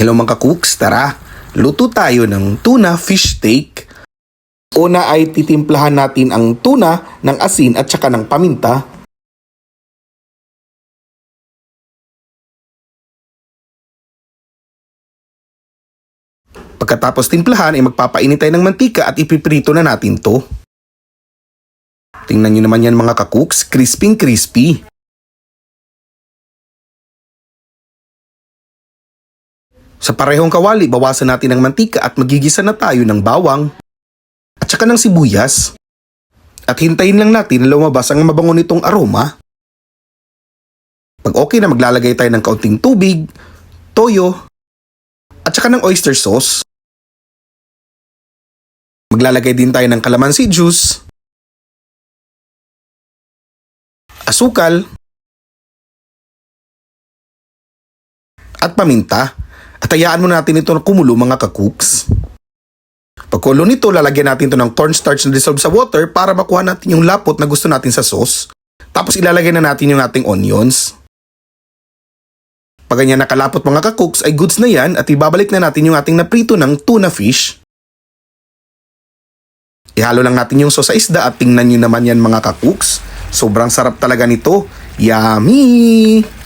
Hello mga ka-cooks, tara! Luto tayo ng tuna fish steak. Una ay titimplahan natin ang tuna ng asin at saka ng paminta. Pagkatapos timplahan ay magpapainit tayo ng mantika at ipiprito na natin to. Tingnan nyo naman yan mga ka-cooks, crispy crispy. Sa parehong kawali, bawasan natin ang mantika at magigisa na tayo ng bawang at saka ng sibuyas. At hintayin lang natin na lumabas ang mabango nitong aroma. Pag okay na, maglalagay tayo ng kaunting tubig, toyo, at saka ng oyster sauce. Maglalagay din tayo ng calamansi juice, asukal, at paminta. At hayaan mo natin ito na kumulo mga ka-cooks. Pagkulo nito, lalagyan natin ito ng cornstarch na dissolved sa water para makuha natin yung lapot na gusto natin sa sauce. Tapos ilalagay na natin yung ating onions. Pag ganyan nakalapot mga ka-cooks ay goods na yan at ibabalik na natin yung ating naprito ng tuna fish. Ihalo lang natin yung sauce sa isda at tingnan nyo naman yan mga ka-cooks. Sobrang sarap talaga nito. Yummy!